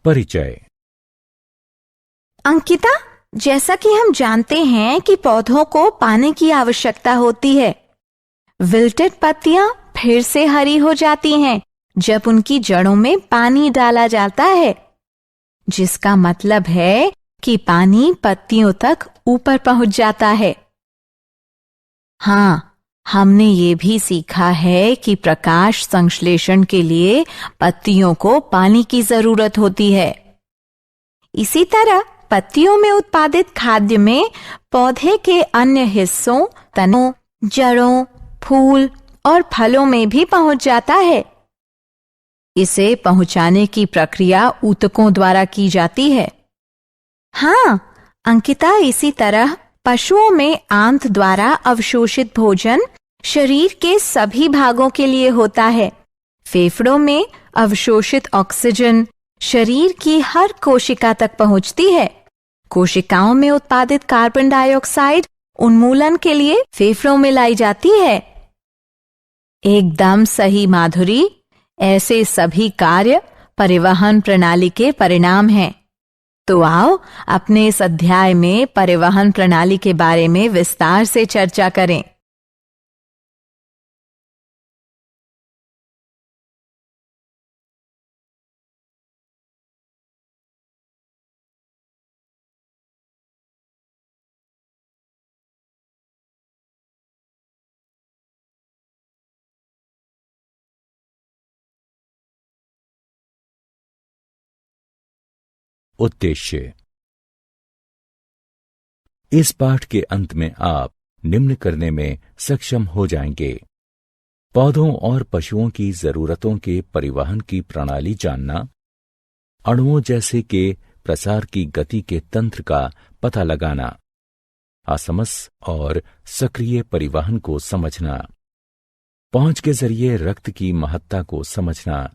परिचय। अंकिता, जैसा कि हम जानते हैं कि पौधों को पानी की आवश्यकता होती है। विल्टेड पत्तियां फिर से हरी हो जाती हैं जब उनकी जड़ों में पानी डाला जाता है, जिसका मतलब है कि पानी पत्तियों तक ऊपर पहुंच जाता है। हाँ, हमने ये भी सीखा है कि प्रकाश संश्लेषण के लिए पत्तियों को पानी की जरूरत होती है। इसी तरह पत्तियों में उत्पादित खाद्य में पौधे के अन्य हिस्सों, तनों, जड़ों, फूल और फलों में भी पहुंच जाता है। इसे पहुंचाने की प्रक्रिया ऊतकों द्वारा की जाती है। हाँ अंकिता, इसी तरह पशुओं में आंत द्वारा अवशोषित भोजन शरीर के सभी भागों के लिए होता है। फेफड़ों में अवशोषित ऑक्सीजन शरीर की हर कोशिका तक पहुंचती है। कोशिकाओं में उत्पादित कार्बन डाइऑक्साइड उन्मूलन के लिए फेफड़ों में लाई जाती है। एकदम सही माधुरी, ऐसे सभी कार्य परिवहन प्रणाली के परिणाम हैं। तो आओ अपने इस अध्याय में परिवहन प्रणाली के बारे में विस्तार से चर्चा करें। उद्देश्य। इस पाठ के अंत में आप निम्न करने में सक्षम हो जाएंगे: पौधों और पशुओं की जरूरतों के परिवहन की प्रणाली जानना, अणुओं जैसे के प्रसार की गति के तंत्र का पता लगाना, आसमस और सक्रिय परिवहन को समझना, पहुंच के जरिए रक्त की महत्ता को समझना,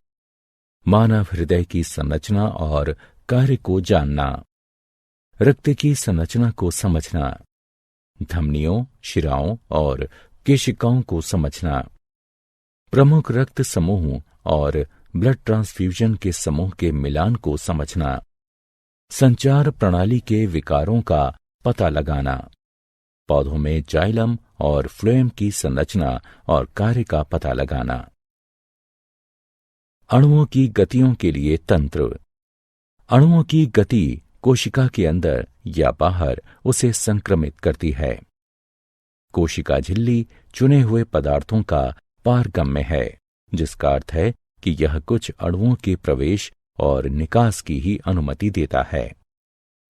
मानव हृदय की संरचना और कार्य को जानना, रक्त की संरचना को समझना, धमनियों, शिराओं और केशिकाओं को समझना, प्रमुख रक्त समूहों और ब्लड ट्रांसफ्यूजन के समूह के मिलान को समझना, संचार प्रणाली के विकारों का पता लगाना, पौधों में जाइलम और फ्लोएम की संरचना और कार्य का पता लगाना, अणुओं की गतियों के लिए तंत्र। अणुओं की गति कोशिका के अंदर या बाहर उसे संक्रमित करती है। कोशिका झिल्ली चुने हुए पदार्थों का पारगम्य है, जिसका अर्थ है कि यह कुछ अणुओं के प्रवेश और निकास की ही अनुमति देता है।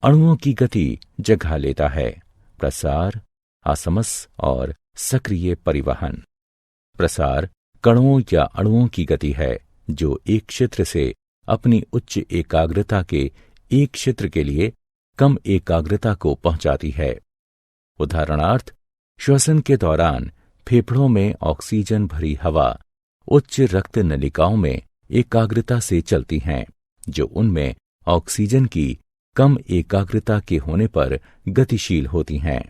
अणुओं की गति जगह लेता है प्रसार, आसमस और सक्रिय परिवहन। प्रसार कणों या अणुओं की गति है जो एक क्षेत्र से अपनी उच्च एकाग्रता के एक क्षेत्र के लिए कम एकाग्रता को पहुंचाती है। उदाहरणार्थ, श्वसन के दौरान फेफड़ों में ऑक्सीजन भरी हवा उच्च रक्त नलिकाओं में एकाग्रता से चलती हैं, जो उनमें ऑक्सीजन की कम एकाग्रता के होने पर गतिशील होती हैं।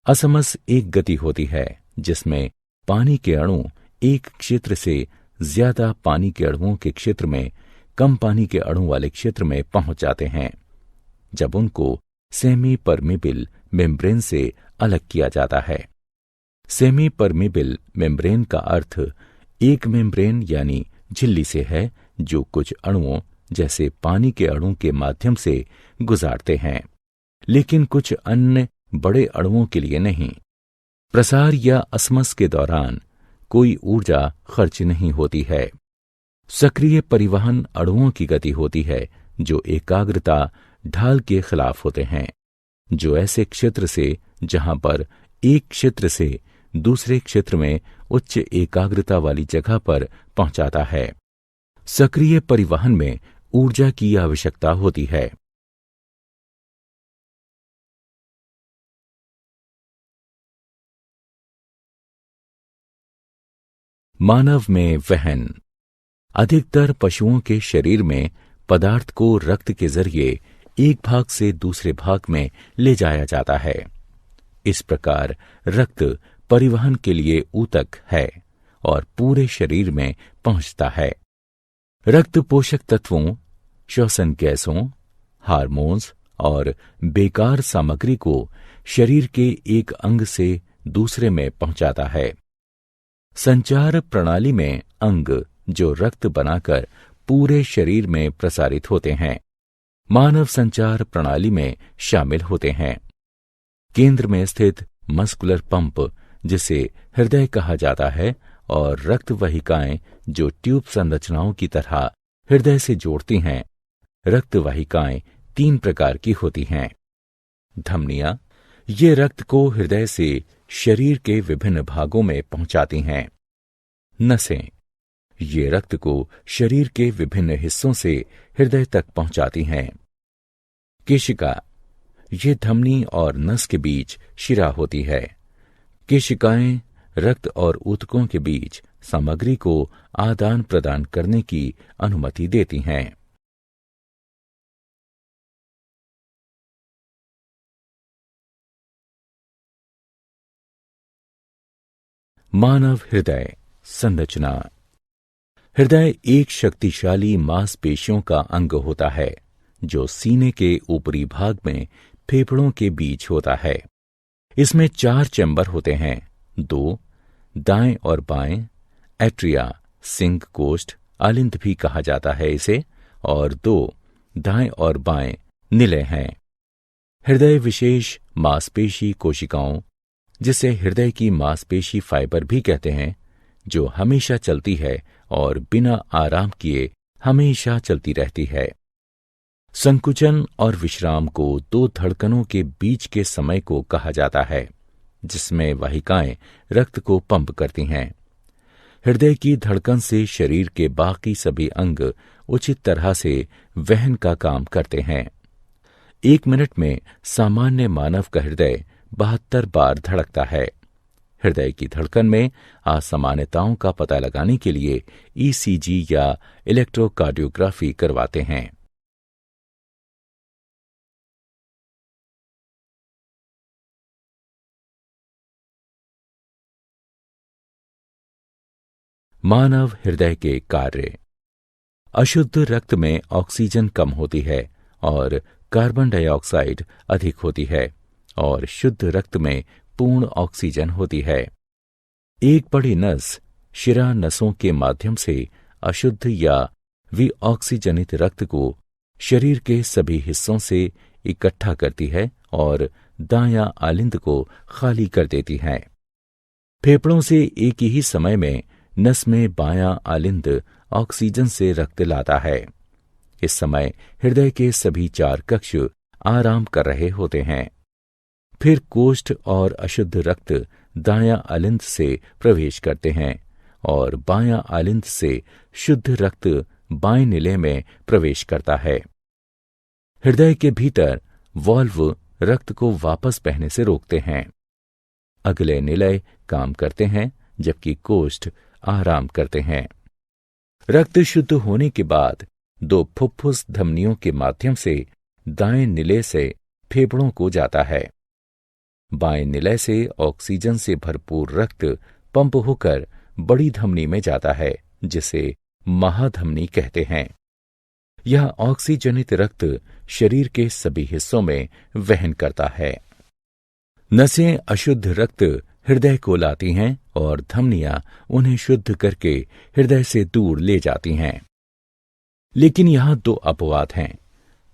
असमस एक गति होती है जिसमें पानी के अणु एक क्षेत्र से ज्यादा पानी के अणुओं के क्षेत्र में कम पानी के अणु वाले क्षेत्र में पहुंच जाते हैं, जब उनको सेमी परमिबिल मेम्ब्रेन से अलग किया जाता है। सेमी परमिबिल मेम्ब्रेन का अर्थ एक मेम्ब्रेन यानी झिल्ली से है, जो कुछ अणुओं जैसे पानी के अणु के माध्यम से गुजारते हैं, लेकिन कुछ अन्य बड़े अणुओं के लिए नहीं। प्रसार या असमस के दौरान कोई ऊर्जा खर्च नहीं होती है। सक्रिय परिवहन अणुओं की गति होती है जो एकाग्रता ढाल के खिलाफ होते हैं, जो ऐसे क्षेत्र से जहां पर एक क्षेत्र से दूसरे क्षेत्र में उच्च एकाग्रता वाली जगह पर पहुंचाता है। सक्रिय परिवहन में ऊर्जा की आवश्यकता होती है। मानव में वहन। अधिकतर पशुओं के शरीर में पदार्थ को रक्त के जरिए एक भाग से दूसरे भाग में ले जाया जाता है। इस प्रकार रक्त परिवहन के लिए ऊतक है और पूरे शरीर में पहुंचता है। रक्त पोषक तत्वों, श्वसन गैसों, हार्मोन्स और बेकार सामग्री को शरीर के एक अंग से दूसरे में पहुंचाता है। संचार प्रणाली में अंग जो रक्त बनाकर पूरे शरीर में प्रसारित होते हैं, मानव संचार प्रणाली में शामिल होते हैं। केंद्र में स्थित मस्कुलर पंप, जिसे हृदय कहा जाता है, और रक्त वाहिकाएं जो ट्यूब संरचनाओं की तरह हृदय से जोड़ती हैं। रक्त वाहिकाएं 3 प्रकार की होती हैं। धमनियां, ये रक्त को हृदय से शरीर के विभिन्न भागों में पहुंचाती हैं। नसें, ये रक्त को शरीर के विभिन्न हिस्सों से हृदय तक पहुंचाती हैं। केशिका, ये धमनी और नस के बीच शिरा होती है। केशिकाएं रक्त और ऊतकों के बीच सामग्री को आदान प्रदान करने की अनुमति देती हैं। मानव हृदय संरचना। हृदय एक शक्तिशाली मांसपेशियों का अंग होता है जो सीने के ऊपरी भाग में फेफड़ों के बीच होता है। इसमें 4 चैम्बर होते हैं, 2 दाएं और बाएं, एट्रिया, सिंक कोष्ठ, आलिंद भी कहा जाता है इसे, और 2 दाएं और बाएं निलय हैं। हृदय विशेष मांसपेशी कोशिकाओं, जिसे हृदय की मांसपेशी फाइबर भी कहते हैं, जो हमेशा चलती है और बिना आराम किए हमेशा चलती रहती है। संकुचन और विश्राम को 2 धड़कनों के बीच के समय को कहा जाता है, जिसमें वाहिकाएं रक्त को पंप करती हैं। हृदय की धड़कन से शरीर के बाकी सभी अंग उचित तरह से वहन का काम करते हैं। 1 मिनट में सामान्य मानव का हृदय 72 बार धड़कता है। हृदय की धड़कन में असामान्यताओं का पता लगाने के लिए ईसीजी या इलेक्ट्रोकार्डियोग्राफी करवाते हैं। मानव हृदय के कार्य। अशुद्ध रक्त में ऑक्सीजन कम होती है और कार्बन डाइऑक्साइड अधिक होती है, और शुद्ध रक्त में पूर्ण ऑक्सीजन होती है। एक बड़ी नस शिरा नसों के माध्यम से अशुद्ध या विऑक्सीजनित रक्त को शरीर के सभी हिस्सों से इकट्ठा करती है और दायां आलिंद को खाली कर देती है। फेफड़ों से एक ही समय में नस में बायां आलिंद ऑक्सीजन से रक्त लाता है। इस समय हृदय के सभी 4 कक्ष आराम कर रहे होते हैं। फिर कोष्ठ और अशुद्ध रक्त दायां आलिंद से प्रवेश करते हैं और बायां आलिंद से शुद्ध रक्त बाएं निलय में प्रवेश करता है। हृदय के भीतर वाल्व रक्त को वापस बहने से रोकते हैं। अगले निलय काम करते हैं, जबकि कोष्ठ आराम करते हैं। रक्त शुद्ध होने के बाद 2 फुफ्फुस धमनियों के माध्यम से दाएं निलय से फेफड़ों को जाता है। बाएं निलय से ऑक्सीजन से भरपूर रक्त पंप होकर बड़ी धमनी में जाता है, जिसे महाधमनी कहते हैं। यह ऑक्सीजनित रक्त शरीर के सभी हिस्सों में वहन करता है। नसें अशुद्ध रक्त हृदय को लाती हैं और धमनियां उन्हें शुद्ध करके हृदय से दूर ले जाती हैं। लेकिन यहां 2 अपवाद हैं।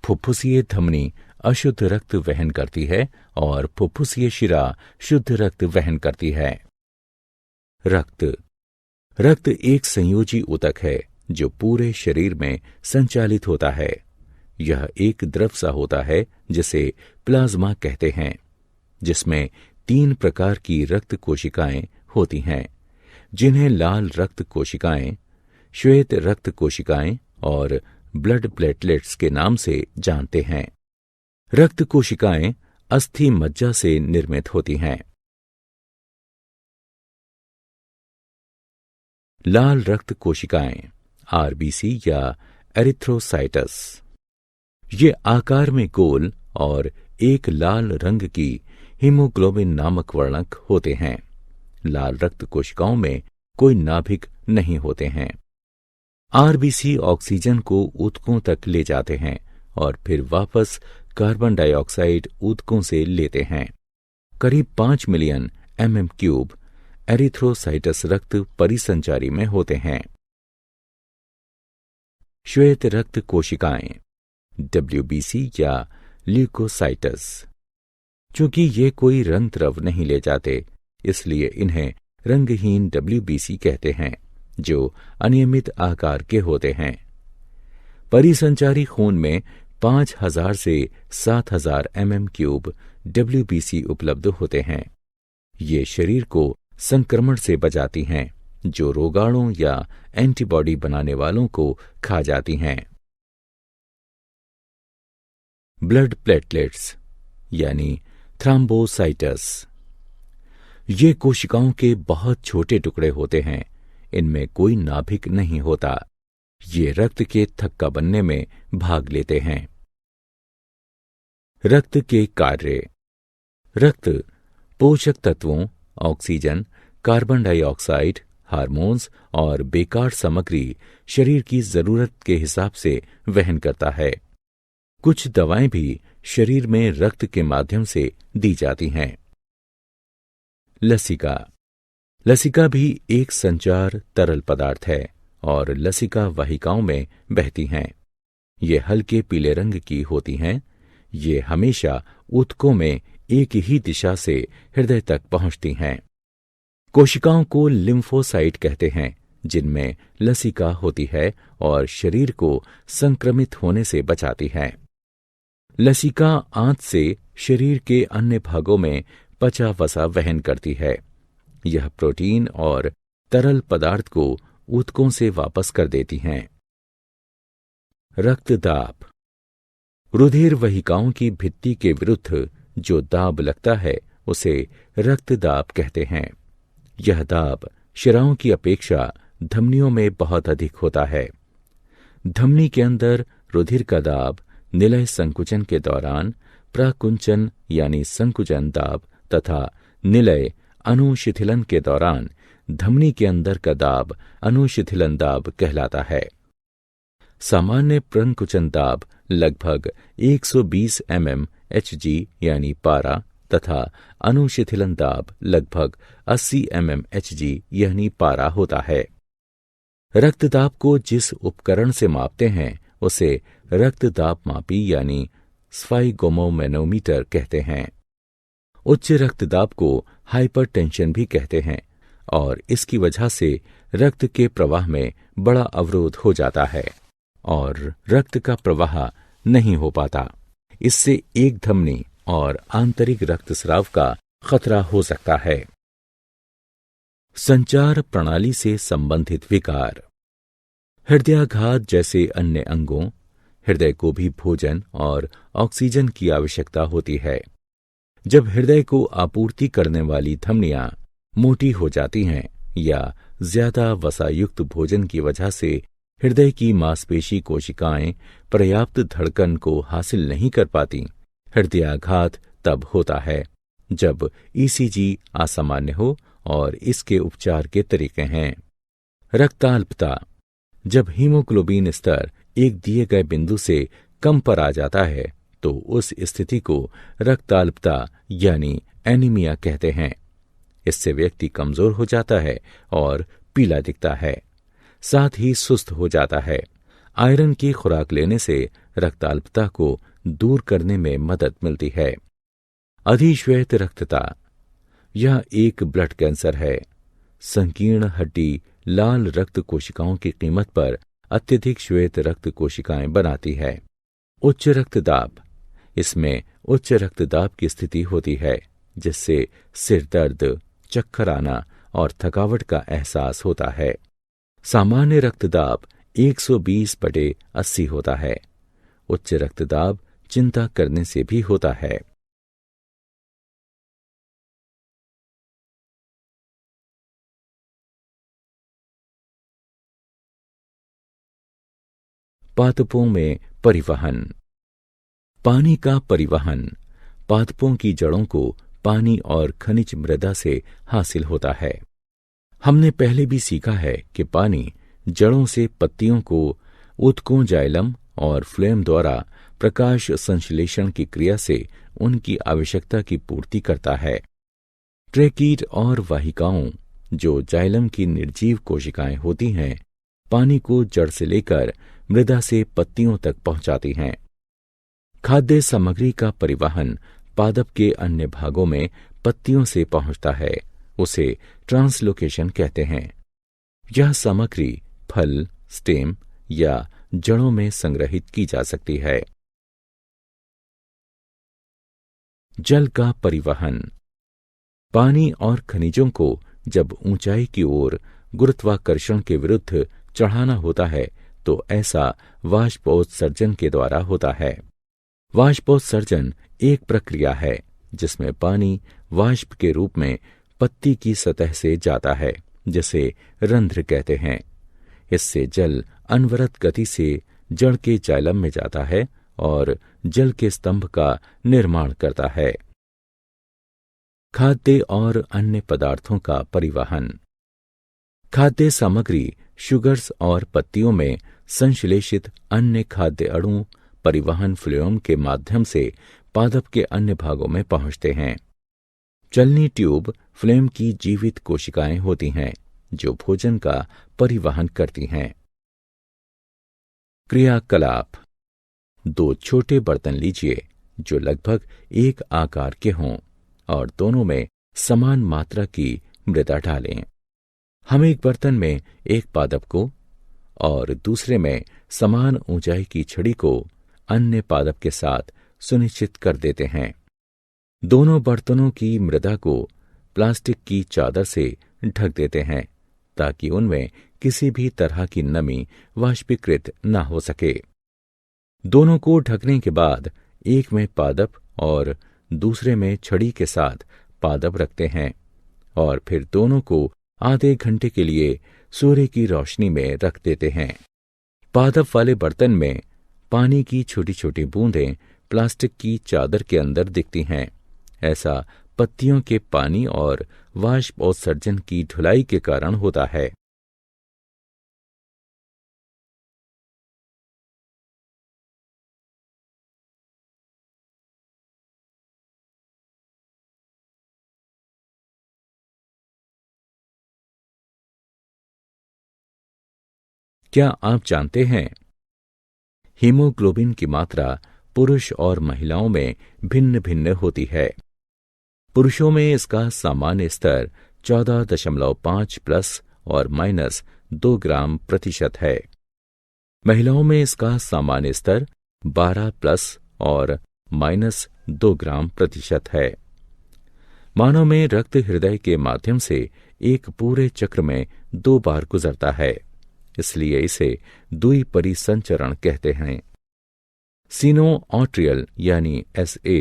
फुफ्फुसीय धमनी अशुद्ध रक्त वहन करती है और फुफ्फुसीय शिरा शुद्ध रक्त वहन करती है। रक्त एक संयोजी ऊतक है जो पूरे शरीर में संचालित होता है। यह एक द्रव सा होता है जिसे प्लाज्मा कहते हैं, जिसमें 3 प्रकार की रक्त कोशिकाएं होती हैं, जिन्हें लाल रक्त कोशिकाएं, श्वेत रक्त कोशिकाएं और ब्लड प्लेटलेट्स के नाम से जानते हैं। रक्त कोशिकाएं अस्थि मज्जा से निर्मित होती हैं। लाल रक्त कोशिकाएं आरबीसी या एरिथ्रोसाइटस, ये आकार में गोल और एक लाल रंग की हीमोग्लोबिन नामक वर्णक होते हैं। लाल रक्त कोशिकाओं में कोई नाभिक नहीं होते हैं। आरबीसी ऑक्सीजन को ऊतकों तक ले जाते हैं और फिर वापस कार्बन डाइऑक्साइड ऊतकों से लेते हैं। करीब 5 मिलियन mm³ एरिथ्रोसाइटस रक्त परिसंचारी में होते हैं। श्वेत रक्त कोशिकाएं WBC या ल्यूकोसाइटस। चूंकि ये कोई रंग द्रव नहीं ले जाते, इसलिए इन्हें रंगहीन WBC कहते हैं, जो अनियमित आकार के होते हैं। परिसंचारी खून में 5000 से 7000 mm³ WBC उपलब्ध होते हैं। ये शरीर को संक्रमण से बचाती हैं, जो रोगाणु या एंटीबॉडी बनाने वालों को खा जाती हैं। ब्लड प्लेटलेट्स यानी थ्रोम्बोसाइटस। ये कोशिकाओं के बहुत छोटे टुकड़े होते हैं। इनमें कोई नाभिक नहीं होता। ये रक्त के थक्का बनने में भाग लेते हैं। रक्त के कार्य। रक्त पोषक तत्वों, ऑक्सीजन, कार्बन डाइऑक्साइड, हार्मोन्स और बेकार सामग्री शरीर की जरूरत के हिसाब से वहन करता है। कुछ दवाएं भी शरीर में रक्त के माध्यम से दी जाती हैं। लसिका। लसिका भी एक संचार तरल पदार्थ है और लसिका वाहिकाओं में बहती हैं। ये हल्के पीले रंग की होती हैं। ये हमेशा ऊतकों में एक ही दिशा से हृदय तक पहुंचती हैं। कोशिकाओं को लिम्फोसाइट कहते हैं, जिनमें लसिका होती है और शरीर को संक्रमित होने से बचाती है। लसिका आंत से शरीर के अन्य भागों में पचा वसा वहन करती है। यह प्रोटीन और तरल पदार्थ को ऊतकों से वापस कर देती हैं। रक्तदाब। रुधिर वाहिकाओं की भित्ति के विरुद्ध जो दाब लगता है, उसे रक्तदाब कहते हैं। यह दाब शिराओं की अपेक्षा धमनियों में बहुत अधिक होता है। धमनी के अंदर रुधिर का दाब निलय संकुचन के दौरान प्रकुंचन यानी संकुचन दाब तथा निलय अनुशिथिलन के दौरान धमनी के अंदर का दाब अनुशिथिलन दाब कहलाता है। सामान्य प्रकुंचन दाब लगभग 120 mmHg यानी पारा तथा अनुशिथिलन दाब लगभग 80 mmHg यानी पारा होता है। रक्तदाब को जिस उपकरण से मापते हैं, उसे रक्तदाब मापी यानी स्फाइगोमोमैनोमीटर कहते हैं। उच्च रक्तदाब को हाइपरटेंशन भी कहते हैं और इसकी वजह से रक्त के प्रवाह में बड़ा अवरोध हो जाता है और रक्त का प्रवाह नहीं हो पाता। इससे एक धमनी और आंतरिक रक्तस्राव का खतरा हो सकता है। संचार प्रणाली से संबंधित विकार। हृदयाघात जैसे अन्य अंगों, हृदय को भी भोजन और ऑक्सीजन की आवश्यकता होती है। जब हृदय को आपूर्ति करने वाली धमनियां मोटी हो जाती हैं या ज्यादा वसायुक्त भोजन की वजह से हृदय की मांसपेशी कोशिकाएं पर्याप्त धड़कन को हासिल नहीं कर पाती, हृदयाघात तब होता है जब ईसीजी असामान्य हो और इसके उपचार के तरीके हैं। रक्ताल्पता। जब हीमोग्लोबिन स्तर एक दिए गए बिंदु से कम पर आ जाता है तो उस स्थिति को रक्ताल्पता यानी एनीमिया कहते हैं। इससे व्यक्ति कमजोर हो जाता है और पीला दिखता है, साथ ही सुस्त हो जाता है। आयरन की खुराक लेने से रक्ताल्पता को दूर करने में मदद मिलती है। अधिश्वेत रक्तता। यह एक ब्लड कैंसर है। संकीर्ण हड्डी लाल रक्त कोशिकाओं की कीमत पर अत्यधिक श्वेत रक्त कोशिकाएं बनाती है। उच्च रक्तदाब। इसमें उच्च रक्तदाब की स्थिति होती है, जिससे सिर दर्द, चक्कर आना और थकावट का एहसास होता है। सामान्य रक्तदाब 120/80 होता है। उच्च रक्तदाब चिंता करने से भी होता है। पादपों में परिवहन। पानी का परिवहन पादपों की जड़ों को पानी और खनिज मृदा से हासिल होता है। हमने पहले भी सीखा है कि पानी जड़ों से पत्तियों को ऊतकों, जाइलम और फ्लोएम द्वारा प्रकाश संश्लेषण की क्रिया से उनकी आवश्यकता की पूर्ति करता है। ट्रेकीट और वाहिकाओं, जो जाइलम की निर्जीव कोशिकाएं होती हैं, पानी को जड़ से लेकर मृदा से पत्तियों तक पहुंचाती हैं। खाद्य सामग्री का परिवहन पादप के अन्य भागों में पत्तियों से पहुंचता है, उसे ट्रांसलोकेशन कहते हैं। यह सामग्री फल, स्टेम या जड़ों में संग्रहित की जा सकती है। जल का परिवहन। पानी और खनिजों को जब ऊंचाई की ओर गुरुत्वाकर्षण के विरुद्ध चढ़ाना होता है तो ऐसा वाष्पोत्सर्जन के द्वारा होता है। वाष्पोत्सर्जन एक प्रक्रिया है जिसमें पानी वाष्प के रूप में पत्ती की सतह से जाता है, जिसे रंध्र कहते हैं। इससे जल अनवरत गति से जड़ के जाइलम में जाता है और जल के स्तंभ का निर्माण करता है। खाद्य और अन्य पदार्थों का परिवहन। खाद्य सामग्री शुगर्स और पत्तियों में संश्लेषित अन्य खाद्य अणु परिवहन फ्लोएम के माध्यम से पादप के अन्य भागों में पहुंचते हैं। चलनी ट्यूब फ्लोएम की जीवित कोशिकाएं होती हैं जो भोजन का परिवहन करती हैं। क्रियाकलाप। 2 छोटे बर्तन लीजिए जो लगभग एक आकार के हों और दोनों में समान मात्रा की मृदा डालें। हम एक बर्तन में एक पादप को और दूसरे में समान ऊंचाई की छड़ी को अन्य पादप के साथ सुनिश्चित कर देते हैं। दोनों बर्तनों की मृदा को प्लास्टिक की चादर से ढक देते हैं ताकि उनमें किसी भी तरह की नमी वाष्पीकृत न हो सके। दोनों को ढकने के बाद एक में पादप और दूसरे में छड़ी के साथ पादप रखते हैं और फिर दोनों को आधे घंटे के लिए सूर्य की रोशनी में रख देते हैं। पादप वाले बर्तन में पानी की छोटी छोटी बूंदें प्लास्टिक की चादर के अंदर दिखती हैं। ऐसा पत्तियों के पानी और वाष्पोत्सर्जन की ढुलाई के कारण होता है। क्या आप जानते हैं हीमोग्लोबिन की मात्रा पुरुष और महिलाओं में भिन्न भिन्न होती है। पुरुषों में इसका सामान्य स्तर 14.5 प्लस और माइनस 2 ग्राम प्रतिशत है। महिलाओं में इसका सामान्य स्तर 12 प्लस और माइनस 2 ग्राम प्रतिशत है। मानव में रक्त हृदय के माध्यम से एक पूरे चक्र में 2 बार गुजरता है, इसलिए इसे द्विपरिसंचरण कहते हैं। सिनोआर्ट्रियल यानी SA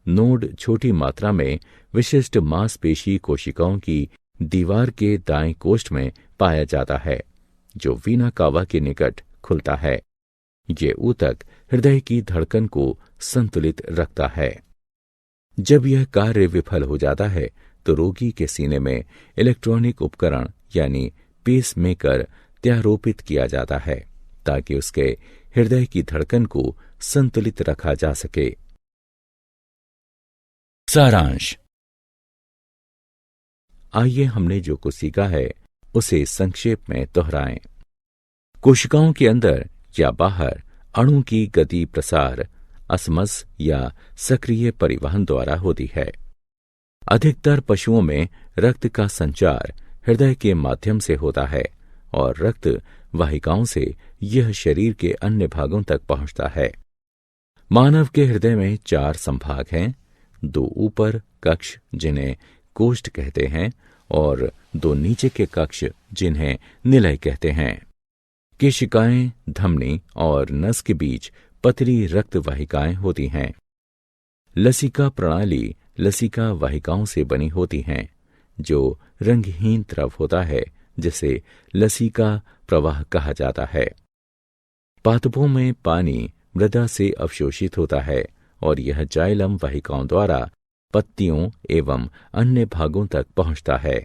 नोड छोटी मात्रा में विशिष्ट मांसपेशी कोशिकाओं की दीवार के दाएं कोष्ठ में पाया जाता है, जो वीना कावा के निकट खुलता है। ये ऊतक हृदय की धड़कन को संतुलित रखता है। जब यह कार्य विफल हो जाता है तो रोगी के सीने में इलेक्ट्रॉनिक उपकरण यानी पेसमेकर त्यारोपित किया जाता है ताकि उसके हृदय की धड़कन को संतुलित रखा जा सके। सारांश। आइए हमने जो कुछ सीखा है उसे संक्षेप में दोहराएं। कोशिकाओं के अंदर या बाहर अणु की गति प्रसार असमस या सक्रिय परिवहन द्वारा होती है। अधिकतर पशुओं में रक्त का संचार हृदय के माध्यम से होता है और रक्त वाहिकाओं से यह शरीर के अन्य भागों तक पहुंचता है। मानव के हृदय में 4 संभाग हैं, 2 ऊपर कक्ष जिन्हें कोष्ठ कहते हैं और 2 नीचे के कक्ष जिन्हें निलय कहते हैं। केशिकाएं, धमनी और नस के बीच पतली रक्त वाहिकाएं होती हैं। लसिका प्रणाली लसिका वाहिकाओं से बनी होती हैं, जो रंगहीन द्रव होता है जिसे लसिका प्रवाह कहा जाता है। पादपों में पानी मृदा से अवशोषित होता है और यह जाइलम वाहिकाओं द्वारा पत्तियों एवं अन्य भागों तक पहुंचता है।